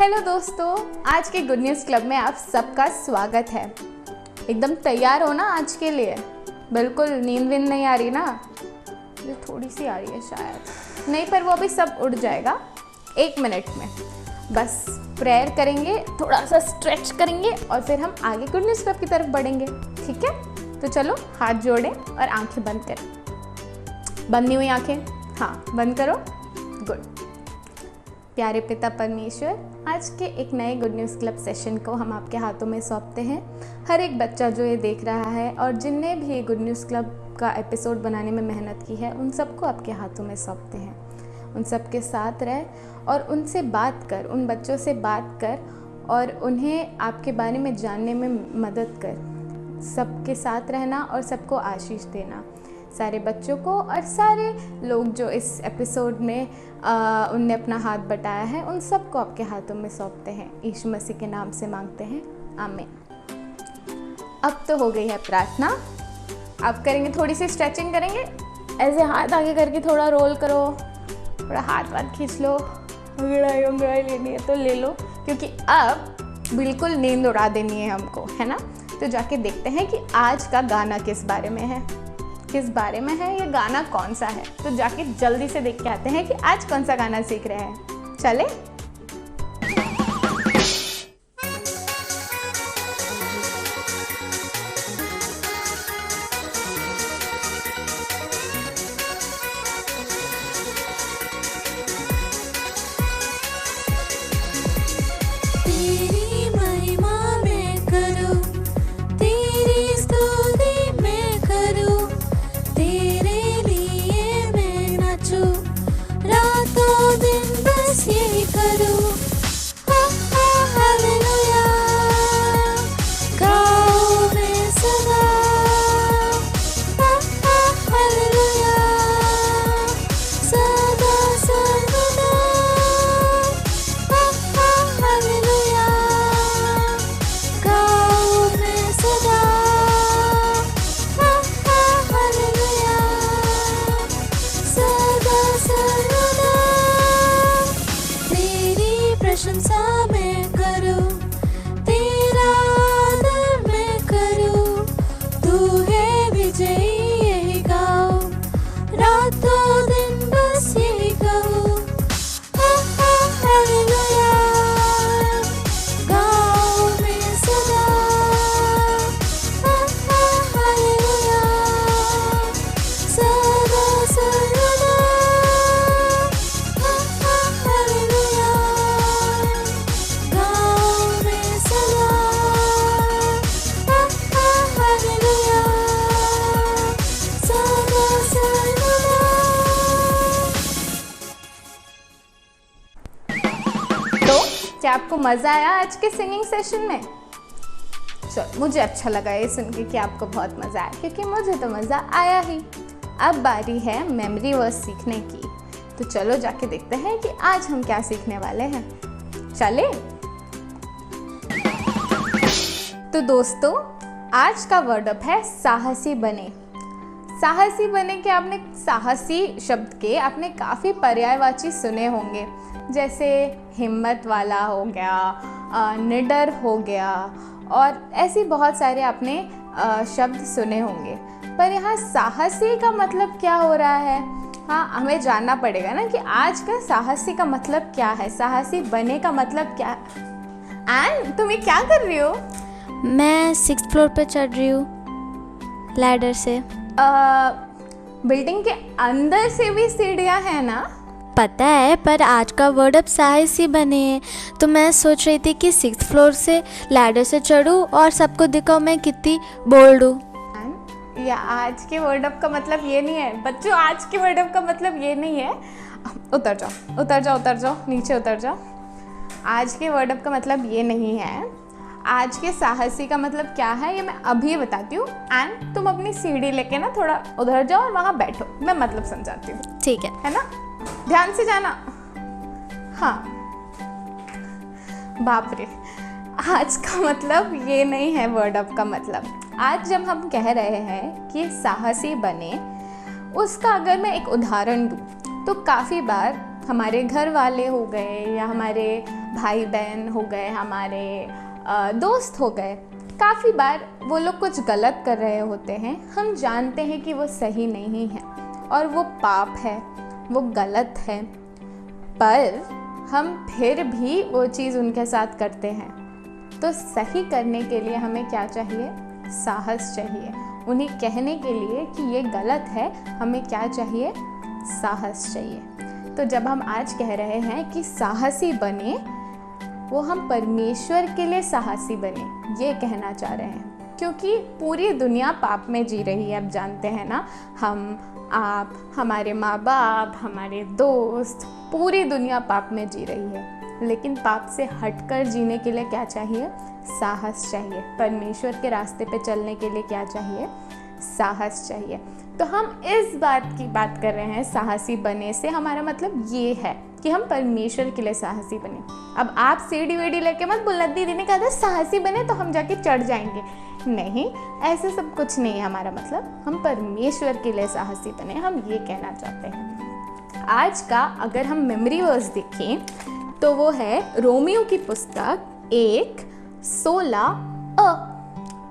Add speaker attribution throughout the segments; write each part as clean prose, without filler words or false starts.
Speaker 1: Hello दोस्तों, आज के गुड न्यूज़ क्लब में आप सबका स्वागत है। एकदम तैयार हो ना आज के लिए? बिल्कुल नींद विंद नहीं आ रही ना? मुझे थोड़ी सी आ रही है शायद, नहीं पर वो अभी सब उड़ जाएगा 1 मिनट में। बस प्रेयर करेंगे, थोड़ा सा स्ट्रेच करेंगे और फिर हम आगे गुड न्यूज़ क्लब की तरफ बढ़ेंगे। ठीक है, तो चलो हाथ जोड़ें और आंखें बंद करें। बंद नहीं हुई आंखें? हाँ, बंद करो। गुड। प्यारे पिता परमेश्वर, आज के एक नए गुड न्यूज़ क्लब सेशन को हम आपके हाथों में सौंपते हैं। हर एक बच्चा जो ये देख रहा है और जिनने भी गुड न्यूज़ क्लब का एपिसोड बनाने में मेहनत की है, उन सबको आपके हाथों में सौंपते हैं। उन सब के साथ रह और उनसे बात कर, उन बच्चों से बात कर और उन्हें आपके बारे में जानने में मदद कर। सबके साथ रहना और सबको आशीष देना। सारे बच्चों को और सारे लोग जो इस एपिसोड में उनने अपना हाथ बटाया है, उन सबको आपके हाथों में सौंपते हैं। यीशु मसीह के नाम से मांगते हैं, आमीन। अब तो हो गई है प्रार्थना। अब करेंगे थोड़ी सी स्ट्रेचिंग करेंगे। ऐसे हाथ आगे करके थोड़ा रोल करो, थोड़ा हाथ खींच लो। अंगड़ाई लेनी है तो ले लो, क्योंकि अब बिल्कुल नींद उड़ा देनी है हमको, है ना? तो जाके देखते हैं कि आज का गाना किस बारे में है, ये गाना कौन सा है। तो जाके जल्दी से देख के आते हैं कि आज कौन सा गाना सीख रहे हैं। चले? क्या आपको मज़ा आया आज के सिंगिंग सेशन में? चलो, मुझे अच्छा लगा ये सुन के कि आपको बहुत मज़ा आया, क्योंकि मुझे तो मज़ा आया ही। अब बारी है मेमोरी वर्स सीखने की। तो चलो जाके देखते हैं कि आज हम क्या सीखने वाले हैं। चले? तो दोस्तों, आज का वर्ड अप है साहसी बने। साहसी बने के आपने साहसी शब्द के आपने काफ़ी पर्यायवाची सुने होंगे, जैसे हिम्मत वाला हो गया, निडर हो गया, और ऐसी बहुत सारे आपने शब्द सुने होंगे। पर यहाँ साहसी का मतलब क्या हो रहा है? हाँ, हमें जानना पड़ेगा ना कि आज का साहसी का मतलब क्या है, साहसी बने का मतलब क्या है। एंड तुम ये क्या कर रही हो?
Speaker 2: मैं 6th फ्लोर पे चढ़ रही हूँ लैडर से।
Speaker 1: बिल्डिंग के अंदर से भी सीढ़ियाँ हैं ना?
Speaker 2: पता है, पर आज का वर्ड अब साहसी बने हैं, तो मैं सोच रही थी कि 6th फ्लोर से लैडर से चढ़ूँ और सबको दिखाऊँ मैं कितनी बोल्ड हूँ।
Speaker 1: या आज के वर्ड अप का मतलब ये नहीं है बच्चों, आज के वर्ड अप का मतलब ये नहीं है। उतर जाओ, नीचे उतर जाओ। आज के वर्ड अप का मतलब ये नहीं है। आज के साहसी का मतलब क्या है ये मैं अभी बताती हूँ। एंड तुम अपनी सीढ़ी लेके ना थोड़ा उधर जाओ और वहाँ बैठो, मैं मतलब समझाती हूँ।
Speaker 2: ठीक
Speaker 1: है ना? ध्यान से जाना। हाँ, बाप रे, आज का मतलब ये नहीं है वर्ड अप का मतलब। आज जब हम कह रहे हैं कि साहसी बने, उसका अगर मैं एक उदाहरण दूँ तो काफ़ी बार हमारे घर वाले हो गए या हमारे भाई बहन हो गए, हमारे दोस्त हो गए, काफ़ी बार वो लोग कुछ गलत कर रहे होते हैं, हम जानते हैं कि वो सही नहीं है और वो पाप है, वो गलत है, पर हम फिर भी वो चीज़ उनके साथ करते हैं। तो सही करने के लिए हमें क्या चाहिए? साहस चाहिए। उन्हें कहने के लिए कि ये गलत है, हमें क्या चाहिए? साहस चाहिए। तो जब हम आज कह रहे हैं कि साहसी बने, वो हम परमेश्वर के लिए साहसी बने, ये कहना चाह रहे हैं। क्योंकि पूरी दुनिया पाप में जी रही है, आप जानते हैं ना, हम, आप, हमारे माँ बाप, हमारे दोस्त, पूरी दुनिया पाप में जी रही है। लेकिन पाप से हटकर जीने के लिए क्या चाहिए? साहस चाहिए। परमेश्वर के रास्ते पे चलने के लिए क्या चाहिए? साहस चाहिए। तो हम इस बात की बात कर रहे हैं, साहसी बने से हमारा मतलब ये है कि हम परमेश्वर के लिए साहसी बने। अब आप सीढ़ी वीढ़ी लेके मत बोलना, दीदी ने कहा था साहसी बने तो हम जाके चढ़ जाएंगे। नहीं, ऐसे सब कुछ नहीं है हमारा मतलब। हम परमेश्वर के लिए साहसी बने, हम ये कहना चाहते हैं। आज का अगर हम मेमोरी वर्स देखें तो वो है रोमियो की पुस्तक 1:16 अ।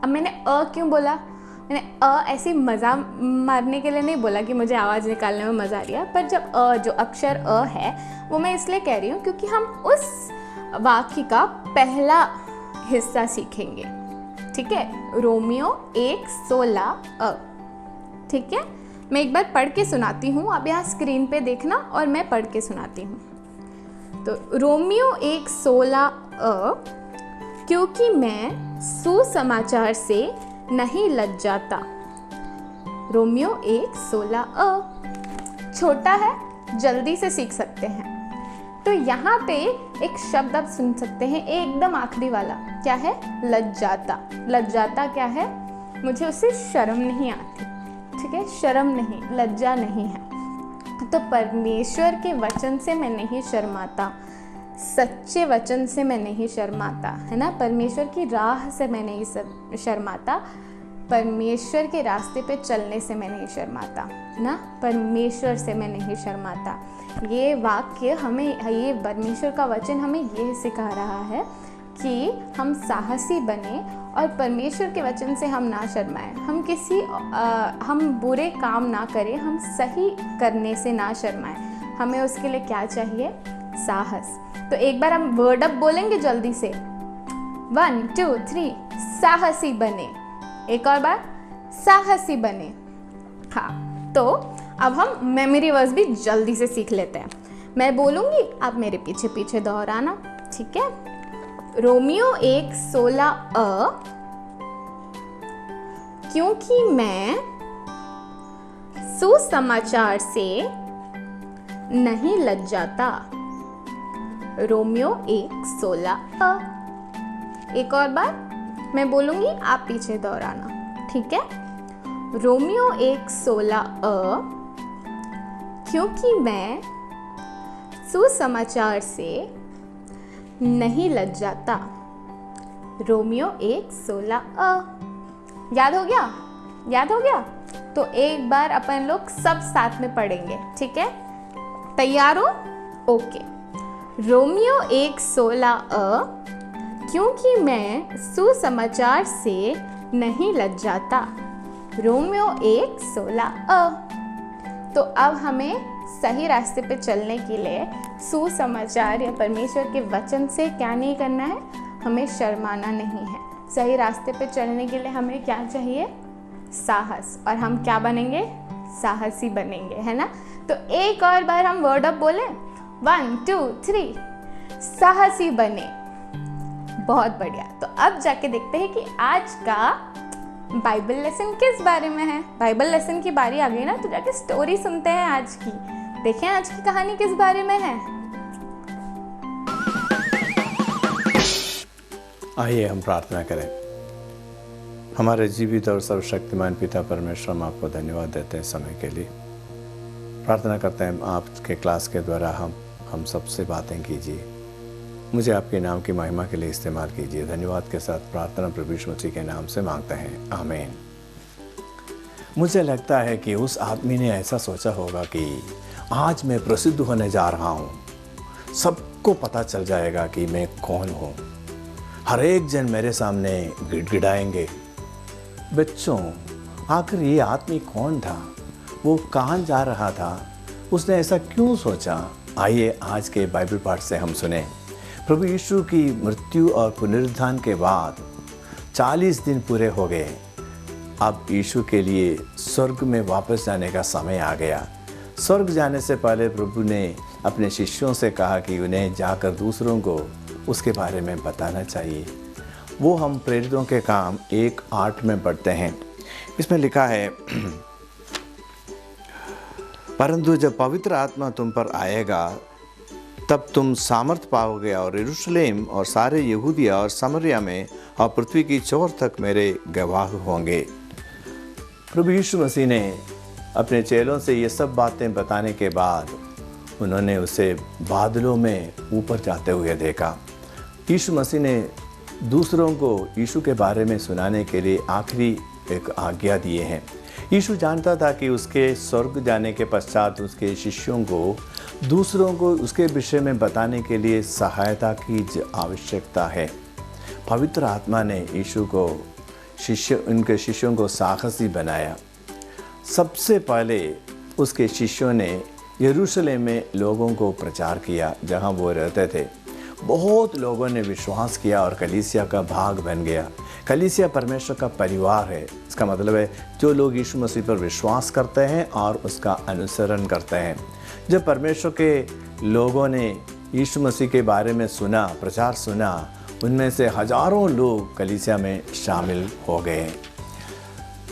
Speaker 1: अब मैंने अ क्यों बोला? मैंने अ ऐसी मज़ा मारने के लिए नहीं बोला कि मुझे आवाज़ निकालने में मज़ा आ रही है, पर जब अ, जो अक्षर अ है, वो मैं इसलिए कह रही हूँ क्योंकि हम उस वाक्य का पहला हिस्सा सीखेंगे। ठीक है, रोमियो 1:16 अ। ठीक है, मैं एक बार पढ़ के सुनाती हूँ, आप यहाँ स्क्रीन पे देखना और मैं पढ़ के सुनाती हूँ। तो रोमियो 1:16 अ, क्योंकि मैं सुसमाचार से नहीं लज्जाता। रोमियो 1:16 अ छोटा है, जल्दी से सीख सकते हैं। तो यहाँ पे एक शब्द आप सुन सकते हैं, एकदम आखिरी वाला, क्या है? लज्जाता। लज्जाता क्या है? मुझे उससे शर्म नहीं आती। ठीक है, शर्म नहीं, लज्जा नहीं है। तो परमेश्वर के वचन से मैं नहीं शर्माता, सच्चे वचन से मैं नहीं शर्माता, है ना। परमेश्वर की राह से मैं नहीं शर्माता, परमेश्वर के रास्ते पे चलने से मैं नहीं शर्माता, है ना। परमेश्वर से मैं नहीं शर्माता। ये वाक्य हमें, ये परमेश्वर का वचन हमें ये सिखा रहा है कि हम साहसी बने और परमेश्वर के वचन से हम ना शर्माएं। हम बुरे काम ना करें, हम सही करने से ना शर्माएं। हमें उसके लिए क्या चाहिए? साहस। तो एक बार हम वर्ड अप बोलेंगे जल्दी से, 1 2 3, साहसी बने। एक और बार, साहसी बने। हाँ, तो अब हम मेमोरी वर्स भी जल्दी से सीख लेते हैं। मैं बोलूँगी, आप मेरे पीछे पीछे दोहराना, ठीक है। रोमियो 1:16 अ, क्योंकि मैं सुसमाचार से नहीं लज्जाता। रोमियो 1:16 अ। एक और बार मैं बोलूंगी, आप पीछे दोहराना, ठीक है। रोमियो 1:16 अ, क्योंकि मैं सुसमाचार से नहीं लज्जाता। रोमियो 1:16 अ। याद हो गया? याद हो गया? तो एक बार अपन लोग सब साथ में पढ़ेंगे, ठीक है। तैयार हो? ओके। रोमियो 1:16 अ, क्योंकि मैं सुसमाचार से नहीं लज्जाता। रोमियो 1:16 अ। तो अब हमें सही रास्ते पे चलने के लिए सुसमाचार या परमेश्वर के वचन से क्या नहीं करना है? हमें शर्माना नहीं है। सही रास्ते पे चलने के लिए हमें क्या चाहिए? साहस। और हम क्या बनेंगे? साहसी बनेंगे, है ना। तो एक और बार हम वर्ड अप बोले, 1 2 3, साहसी बने। बहुत बढ़िया। तो अब जाके देखते हैं कि आज का बाइबल लेसन किस बारे में है। बाइबल लेसन की बारी आ गई ना, तो जाके स्टोरी सुनते हैं आज की। देखें आज की कहानी किस बारे में है।
Speaker 3: आइए हम प्रार्थना करें। हमारे जीवित और सर्वशक्तिमान पिता परमेश्वर, हम आपको धन्यवाद देते हैं समय के लिए। प्रार्थना करते हैं आपके क्लास के द्वारा हम सबसे बातें कीजिए। मुझे आपके नाम की महिमा के लिए इस्तेमाल कीजिए। धन्यवाद के साथ प्रार्थना प्रभु यीशु मसीह के नाम से मांगते हैं, आमीन। मुझे लगता है कि उस आदमी ने ऐसा सोचा होगा कि आज मैं प्रसिद्ध होने जा रहा हूँ, सब सबको पता चल जाएगा कि मैं कौन हूँ। हर एक जन मेरे सामने गिड़गिड़ाएंगे। बच्चों, आखिर ये आदमी कौन था? वो कहाँ जा रहा था? उसने ऐसा क्यों सोचा? आइए आज के बाइबल पाठ से हम सुने। प्रभु यीशु की मृत्यु और पुनरुत्थान के बाद 40 दिन पूरे हो गए। अब यीशु के लिए स्वर्ग में वापस जाने का समय आ गया। स्वर्ग जाने से पहले प्रभु ने अपने शिष्यों से कहा कि उन्हें जाकर दूसरों को उसके बारे में बताना चाहिए। वो हम प्रेरितों के काम 1:8 में पढ़ते हैं। इसमें लिखा है, परंतु जब पवित्र आत्मा तुम पर आएगा तब तुम सामर्थ पाओगे और यरूशलेम और सारे यहूदिया और समरिया में और पृथ्वी की छोर तक मेरे गवाह होंगे। प्रभु यीशु मसीह ने अपने चेलों से ये सब बातें बताने के बाद उन्होंने उसे बादलों में ऊपर जाते हुए देखा। यीशु मसीह ने दूसरों को यीशु के बारे में सुनाने के लिए आखिरी एक आज्ञा दिए हैं। यीशु जानता था कि उसके स्वर्ग जाने के पश्चात उसके शिष्यों को दूसरों को उसके विषय में बताने के लिए सहायता की आवश्यकता है। पवित्र आत्मा ने यीशु को उनके शिष्यों को साहसी बनाया। सबसे पहले उसके शिष्यों ने यरूशलेम में लोगों को प्रचार किया जहां वो रहते थे। बहुत लोगों ने विश्वास किया और कलीसिया का भाग बन गया। कलीसिया परमेश्वर का परिवार है। इसका मतलब है जो लोग यीशु मसीह पर विश्वास करते हैं और उसका अनुसरण करते हैं। जब परमेश्वर के लोगों ने यीशु मसीह के बारे में सुना, प्रचार सुना, उनमें से हजारों लोग कलीसिया में शामिल हो गए।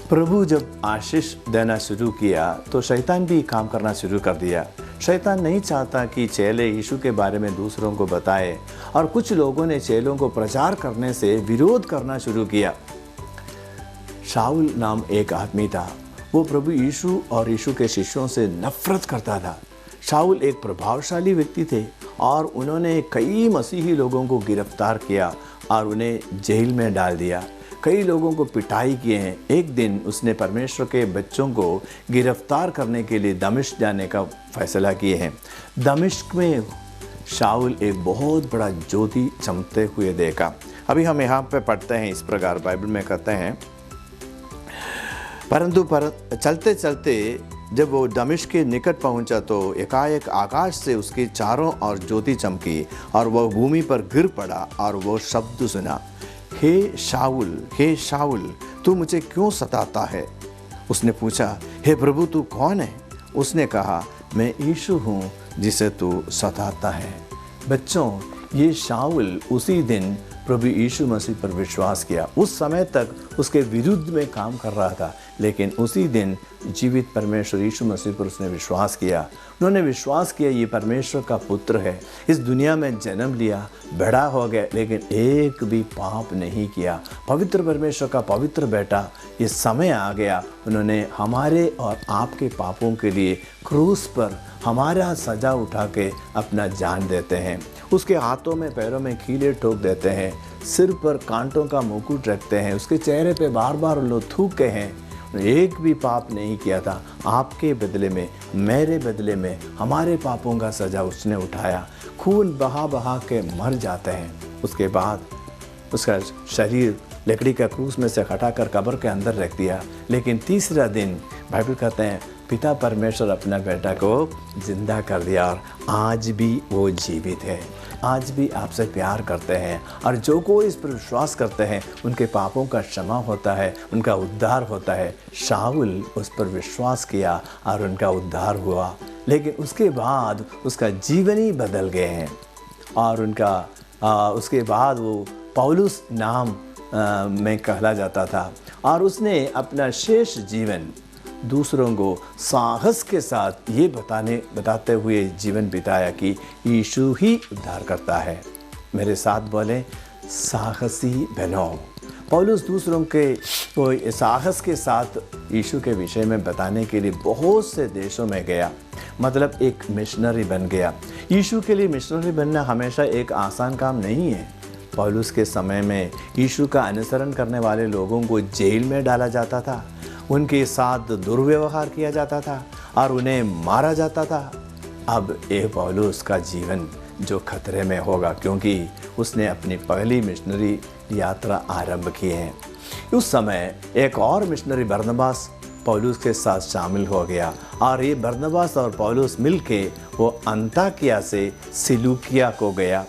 Speaker 3: प्रभु जब आशीष देना शुरू किया तो शैतान भी काम करना शुरू कर दिया। शैतान नहीं चाहता कि चेले यीशु के बारे में दूसरों को बताए और कुछ लोगों ने चेलों को प्रचार करने से विरोध करना शुरू किया। शाऊल नाम एक आदमी था। वो प्रभु यीशु और यीशु के शिष्यों से नफरत करता था। शाऊल एक प्रभावशाली व्यक्ति थे और उन्होंने कई मसीही लोगों को गिरफ्तार किया और उन्हें जेल में डाल दिया। कई लोगों को पिटाई किए हैं। एक दिन उसने परमेश्वर के बच्चों को गिरफ्तार करने के लिए दमिश्क जाने का फैसला किए हैं। दमिश्क में शाऊल एक बहुत बड़ा ज्योति चमकते हुए देखा। अभी हम यहाँ पे पढ़ते हैं इस प्रकार, बाइबल में कहते हैं, परंतु चलते चलते जब वो दमिश्क के निकट पहुंचा तो एकाएक आकाश से उसके चारों ओर ज्योति चमकी और वह भूमि पर गिर पड़ा और वो शब्द सुना, हे शाऊल, तू मुझे क्यों सताता है? उसने पूछा, हे प्रभु, तू कौन है? उसने कहा, मैं यीशु हूँ जिसे तू सताता है। बच्चों, ये शाऊल उसी दिन प्रभु यीशु मसीह पर विश्वास किया। उस समय तक उसके विरुद्ध में काम कर रहा था, लेकिन उसी दिन जीवित परमेश्वर यीशु मसीह पर उसने विश्वास किया। उन्होंने विश्वास किया ये परमेश्वर का पुत्र है, इस दुनिया में जन्म लिया, बड़ा हो गया, लेकिन एक भी पाप नहीं किया। पवित्र परमेश्वर का पवित्र बेटा, ये समय आ गया, उन्होंने हमारे और आपके पापों के लिए क्रूस पर हमारा सजा उठा के अपना जान देते हैं। उसके हाथों में पैरों में कीले ठोक देते हैं, सिर पर कांटों का मुकुट रखते हैं, उसके चेहरे पे बार बार लोग थूकते हैं। एक भी पाप नहीं किया था। आपके बदले में, मेरे बदले में हमारे पापों का सजा उसने उठाया। खून बहा बहा के मर जाते हैं। उसके बाद उसका शरीर लकड़ी का क्रूस में से हटाकर कब्र के अंदर रख दिया। लेकिन तीसरा दिन बाइबल कहते हैं पिता परमेश्वर अपना बेटा को जिंदा कर दिया और आज भी वो जीवित है। आज भी आपसे प्यार करते हैं और जो कोई इस पर विश्वास करते हैं उनके पापों का क्षमा होता है, उनका उद्धार होता है। शाऊल उस पर विश्वास किया और उनका उद्धार हुआ, लेकिन उसके बाद उसका जीवन ही बदल गए हैं और उसके बाद वो पौलुस नाम में कहला जाता था और उसने अपना शेष जीवन दूसरों को साहस के साथ ये बताते हुए जीवन बिताया कि यीशु ही उद्धार करता है। मेरे साथ बोले, साहसी बनो। पौलुस दूसरों के साहस के साथ यीशु के विषय में बताने के लिए बहुत से देशों में गया, मतलब एक मिशनरी बन गया। यीशु के लिए मिशनरी बनना हमेशा एक आसान काम नहीं है। पौलुस के समय में यीशु का अनुसरण करने वाले लोगों को जेल में डाला जाता था, उनके साथ दुर्व्यवहार किया जाता था और उन्हें मारा जाता था। अब ये पौलुस का जीवन जो खतरे में होगा, क्योंकि उसने अपनी पहली मिशनरी यात्रा आरंभ की है। उस समय एक और मिशनरी बरनबास पौलुस के साथ शामिल हो गया और ये बरनबास और पौलुस मिलके वो अंताकिया से सिलूकिया को गया,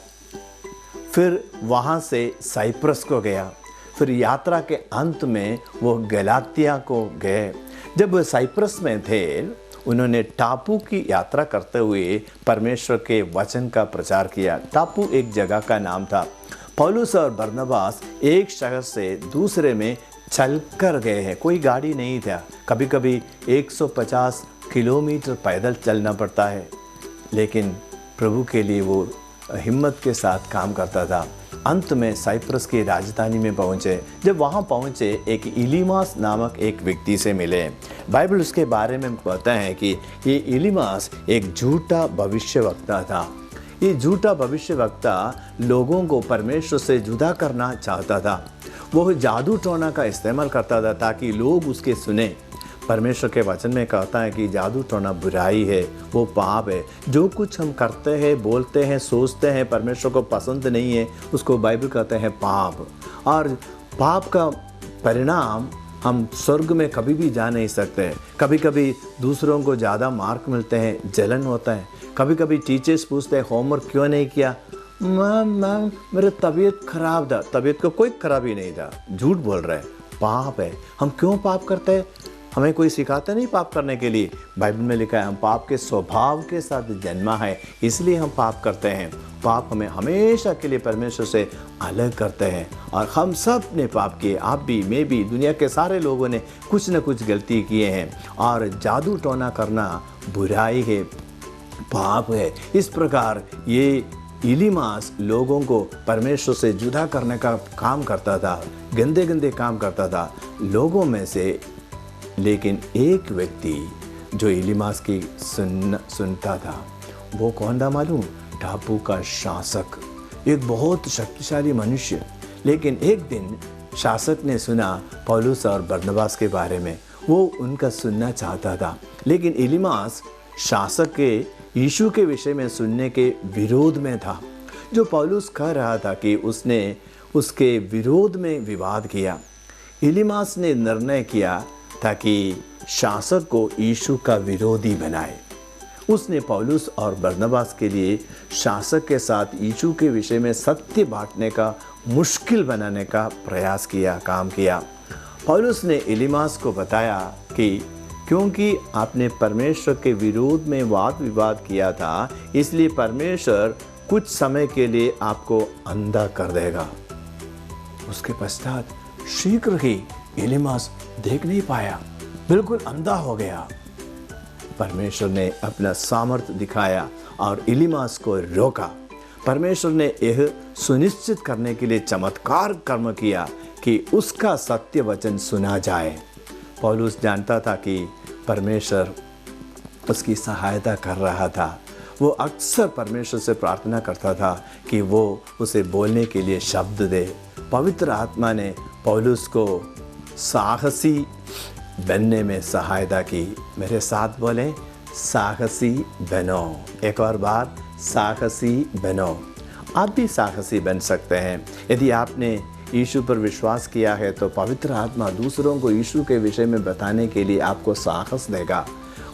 Speaker 3: फिर वहाँ से साइप्रस को गया, फिर यात्रा के अंत में वो गलातिया को गए। जब वो साइप्रस में थे, उन्होंने टापू की यात्रा करते हुए परमेश्वर के वचन का प्रचार किया। टापू एक जगह का नाम था। पौलुस और बरनबास एक शहर से दूसरे में चल कर गए हैं, कोई गाड़ी नहीं था। कभी कभी 150 किलोमीटर पैदल चलना पड़ता है, लेकिन प्रभु के लिए वो हिम्मत के साथ काम करता था। अंत में साइप्रस की राजधानी में पहुँचे। जब वहाँ पहुँचे, एक इलीमास नामक एक व्यक्ति से मिले। बाइबल उसके बारे में कहता है कि ये इलीमास एक झूठा भविष्यवक्ता था। ये झूठा भविष्यवक्ता लोगों को परमेश्वर से जुदा करना चाहता था। वो जादू टोना का इस्तेमाल करता था ताकि लोग उसके सुने। परमेश्वर के वचन में कहता है कि जादू टोना बुराई है, वो पाप है। जो कुछ हम करते हैं, बोलते हैं, सोचते हैं परमेश्वर को पसंद नहीं है, उसको बाइबल कहते हैं पाप। और पाप का परिणाम हम स्वर्ग में कभी भी जा नहीं सकते। कभी कभी दूसरों को ज़्यादा मार्क मिलते हैं, जलन होता है। कभी कभी टीचर्स पूछते हैं होमवर्क क्यों नहीं किया। मैम मेरी तबीयत खराब था। तबीयत को कोई खराबी नहीं था, झूठ बोल रहे हैं, पाप है। हम क्यों पाप करते हैं? हमें कोई सिखाता नहीं पाप करने के लिए। बाइबल में लिखा है हम पाप के स्वभाव के साथ जन्मा है, इसलिए हम पाप करते हैं। पाप हमें हमेशा के लिए परमेश्वर से अलग करते हैं और हम सब ने पाप किए। आप भी, मैं भी, दुनिया के सारे लोगों ने कुछ न कुछ गलती किए हैं। और जादू टोना करना बुराई है, पाप है। इस प्रकार ये इलीमास लोगों को परमेश्वर से जुदा करने का काम करता था, गंदे गंदे काम करता था लोगों में से। लेकिन एक व्यक्ति जो इलीमास की सुनता था, वो कौन था मालूम? टापू का शासक, एक बहुत शक्तिशाली मनुष्य। लेकिन एक दिन शासक ने सुना पौलुस और बरनबास के बारे में, वो उनका सुनना चाहता था। लेकिन इलीमास शासक के यीशु के विषय में सुनने के विरोध में था। जो पौलुस कह रहा था कि उसने उसके विरोध में विवाद किया। इलीमास ने निर्णय किया ताकि शासक को यीशु का विरोधी बनाए। उसने पौलुस और बरनबास के लिए शासक के साथ यीशु के विषय में सत्य बांटने का मुश्किल बनाने का प्रयास किया, काम किया। पौलुस ने इलीमास को बताया कि क्योंकि आपने परमेश्वर के विरोध में वाद विवाद किया था, इसलिए परमेश्वर कुछ समय के लिए आपको अंधा कर देगा। उसके पश्चात शीघ्र ही इलीमास देख नहीं पाया, बिल्कुल अंधा हो गया। परमेश्वर ने अपना सामर्थ्य दिखाया और इलीमास को रोका। परमेश्वर ने यह सुनिश्चित करने के लिए चमत्कार कर्म किया कि उसका सत्य वचन सुना जाए। पौलुस जानता था कि परमेश्वर उसकी सहायता कर रहा था। वो अक्सर परमेश्वर से प्रार्थना करता था कि वो उसे बोलने के लिए शब्द दे। पवित्र आत्मा ने पौलुस को साहसी बनने में सहायता की। मेरे साथ बोले, साहसी बनो। एक और बार, साहसी बनो। आप भी साहसी बन सकते हैं। यदि आपने यीशु पर विश्वास किया है तो पवित्र आत्मा दूसरों को यीशु के विषय में बताने के लिए आपको साहस देगा।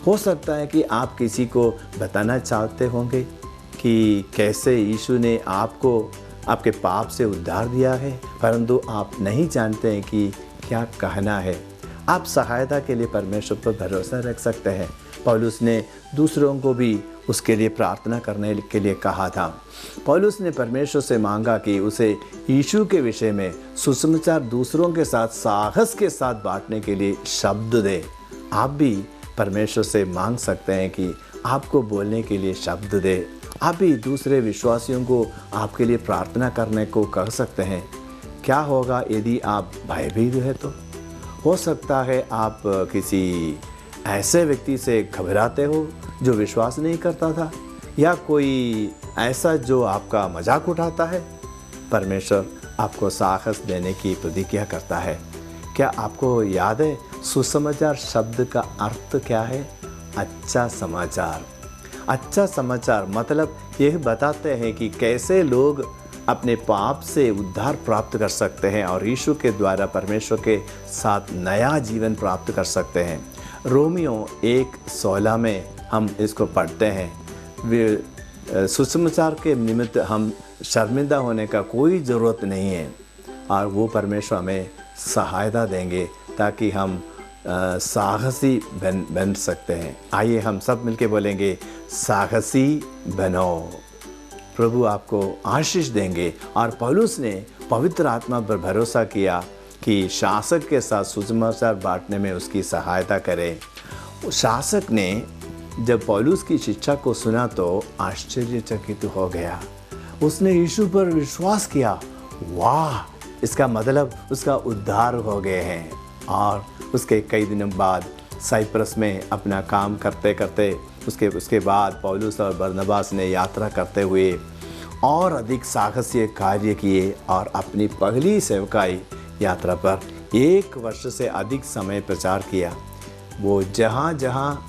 Speaker 3: हो सकता है कि आप किसी को बताना चाहते होंगे कि कैसे यीशु ने आपको आपके पाप से उद्धार दिया है, परंतु आप नहीं जानते हैं कि क्या कहना है। आप सहायता के लिए परमेश्वर पर भरोसा रख सकते हैं। पौलुस ने दूसरों को भी उसके लिए प्रार्थना करने के लिए कहा था। पौलुस ने परमेश्वर से मांगा कि उसे यीशु के विषय में सुसमाचार दूसरों के साथ साहस के साथ बांटने के लिए शब्द दे। आप भी परमेश्वर से मांग सकते हैं कि आपको बोलने के लिए शब्द दे। आप भी दूसरे विश्वासियों को आपके लिए प्रार्थना करने को कह सकते हैं। क्या होगा यदि आप भयभीत है? तो हो सकता है आप किसी ऐसे व्यक्ति से घबराते हो जो विश्वास नहीं करता था, या कोई ऐसा जो आपका मजाक उठाता है। परमेश्वर आपको साहस देने की प्रतिज्ञा करता है। क्या आपको याद है सुसमाचार शब्द का अर्थ क्या है? अच्छा समाचार। अच्छा समाचार मतलब यह बताते हैं कि कैसे लोग अपने पाप से उद्धार प्राप्त कर सकते हैं और यीशु के द्वारा परमेश्वर के साथ नया जीवन प्राप्त कर सकते हैं। रोमियो 1:16 में हम इसको पढ़ते हैं, सुसमाचार के निमित्त हम शर्मिंदा होने का कोई ज़रूरत नहीं है और वो परमेश्वर हमें सहायता देंगे ताकि हम साहसी बन सकते हैं। आइए हम सब मिलके बोलेंगे, साहसी बनो। प्रभु आपको आशीष देंगे। और पौलुस ने पवित्र आत्मा पर भरोसा किया कि शासक के साथ सुसमाचार बांटने में उसकी सहायता करे। शासक ने जब पौलुस की शिक्षा को सुना तो आश्चर्यचकित हो गया। उसने यीशु पर विश्वास किया। वाह, इसका मतलब उसका उद्धार हो गए हैं। और उसके कई दिनों बाद साइप्रस में अपना काम करते करते उसके बाद पौलुस और बरनबास ने यात्रा करते हुए और अधिक साहसी कार्य किए और अपनी पहली सेवकाई यात्रा पर 1 वर्ष से अधिक समय प्रचार किया। वो जहाँ जहाँ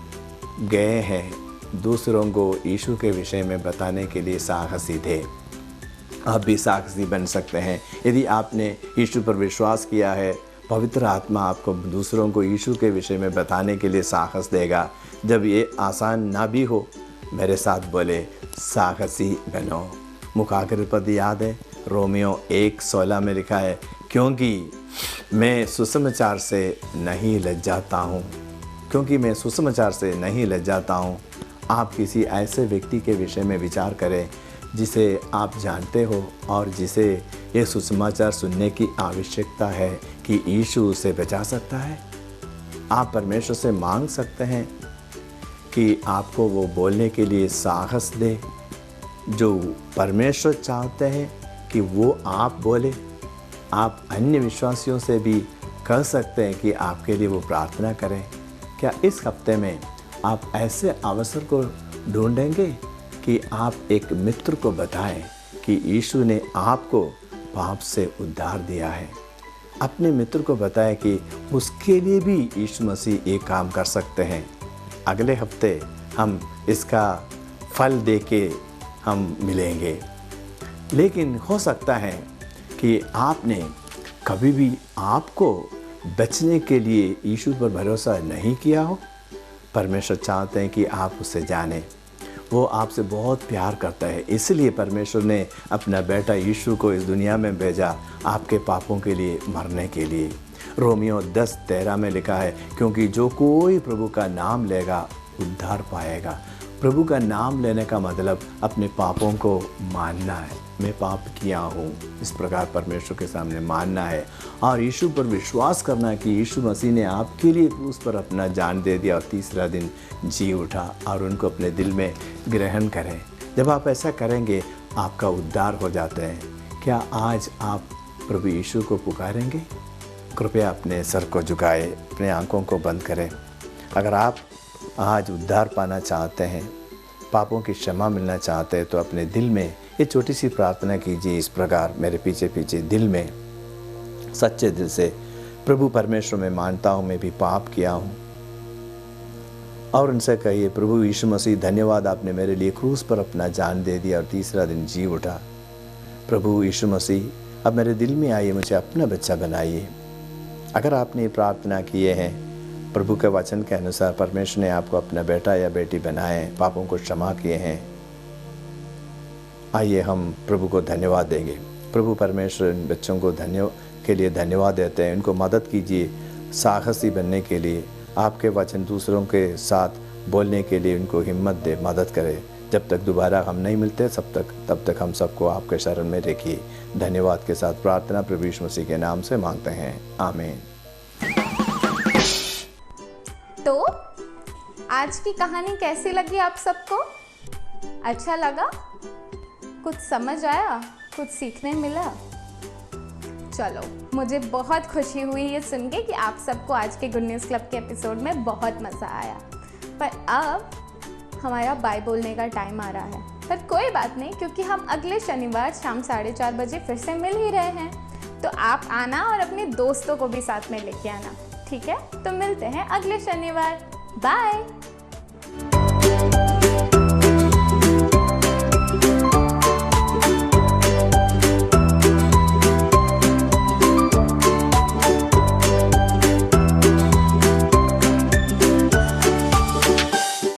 Speaker 3: गए हैं दूसरों को यीशु के विषय में बताने के लिए साहसी थे। आप भी साहसी बन सकते हैं यदि आपने यीशु पर विश्वास किया है। पवित्र आत्मा आपको दूसरों को यीशु के विषय में बताने के लिए साहस देगा। जब ये आसान ना भी हो, मेरे साथ बोले, साहसी बनो। मुखाग्र पद याद है, रोमियो 1:16 में लिखा है, क्योंकि मैं सुसमाचार से नहीं लज्जाता हूँ। क्योंकि मैं सुसमाचार से नहीं लज्जाता हूँ। आप किसी ऐसे व्यक्ति के विषय में विचार करें जिसे आप जानते हो और जिसे ये सुसमाचार सुनने की आवश्यकता है कि यीशु उसे बचा सकता है। आप परमेश्वर से मांग सकते हैं कि आपको वो बोलने के लिए साहस दे जो परमेश्वर चाहते हैं कि वो आप बोले। आप अन्य विश्वासियों से भी कह सकते हैं कि आपके लिए वो प्रार्थना करें। क्या इस हफ्ते में आप ऐसे अवसर को ढूंढेंगे कि आप एक मित्र को बताएं कि यीशु ने आपको पाप से उद्धार दिया है। अपने मित्र को बताएं कि उसके लिए भी यीशु मसीह एक काम कर सकते हैं। अगले हफ्ते हम इसका फल देके हम मिलेंगे। लेकिन हो सकता है कि आपने कभी भी आपको बचने के लिए यीशु पर भरोसा नहीं किया हो। परमेश्वर चाहते हैं कि आप उसे जानें। वो आपसे बहुत प्यार करता है, इसलिए परमेश्वर ने अपना बेटा यीशु को इस दुनिया में भेजा आपके पापों के लिए मरने के लिए। रोमियो 10:13 में लिखा है, क्योंकि जो कोई प्रभु का नाम लेगा उद्धार पाएगा। प्रभु का नाम लेने का मतलब अपने पापों को मानना है। मैं पाप किया हूँ, इस प्रकार परमेश्वर के सामने मानना है और यीशु पर विश्वास करना कि यीशु मसीह ने आपके लिए क्रूस पर अपना जान दे दिया और तीसरा दिन जी उठा और उनको अपने दिल में ग्रहण करें। जब आप ऐसा करेंगे आपका उद्धार हो जाता है। क्या आज आप प्रभु यीशु को पुकारेंगे? कृपया अपने सर को झुकाए, अपने आंखों को बंद करें। अगर आप आज उद्धार पाना चाहते हैं, पापों की क्षमा मिलना चाहते हैं तो अपने दिल में ये छोटी सी प्रार्थना कीजिए इस प्रकार, मेरे पीछे पीछे दिल में सच्चे दिल से, प्रभु परमेश्वर मैं मानता हूँ मैं भी पाप किया हूँ। और उनसे कहिए, प्रभु यीशु मसीह धन्यवाद, आपने मेरे लिए क्रूस पर अपना जान दे दिया और तीसरा दिन जी उठा। प्रभु यीशु मसीह अब मेरे दिल में आइए, मुझे अपना बच्चा बनाइए। अगर आपने ये प्रार्थना किए हैं, प्रभु के वचन के अनुसार परमेश्वर ने आपको अपना बेटा या बेटी बनाए, पापों को क्षमा किए हैं, आइए हम प्रभु को धन्यवाद देंगे। प्रभु परमेश्वर इन बच्चों को के लिए धन्यवाद देते हैं। इनको मदद कीजिए साहसी बनने के लिए, आपके वचन दूसरों के साथ बोलने के लिए उनको हिम्मत दे, मदद करे। जब तक दोबारा हम नहीं मिलते तब तक हम सबको आपके शरण में रखिए। धन्यवाद के साथ प्रार्थना प्रभु यीशु मसीह के नाम से मांगते हैं, आमीन।
Speaker 1: तो आज की कहानी कैसी लगी आप सबको? अच्छा लगा? कुछ समझ आया? कुछ सीखने मिला? चलो, मुझे बहुत खुशी हुई ये सुन के कि आप सबको आज के गुड न्यूज़ क्लब के एपिसोड में बहुत मज़ा आया। पर अब हमारा बाय बोलने का टाइम आ रहा है। पर कोई बात नहीं, क्योंकि हम अगले शनिवार शाम 4:30 बजे फिर से मिल ही रहे हैं। तो आप आना और अपने दोस्तों को भी साथ में लेके आना, ठीक है? तो मिलते हैं अगले शनिवार। बाय।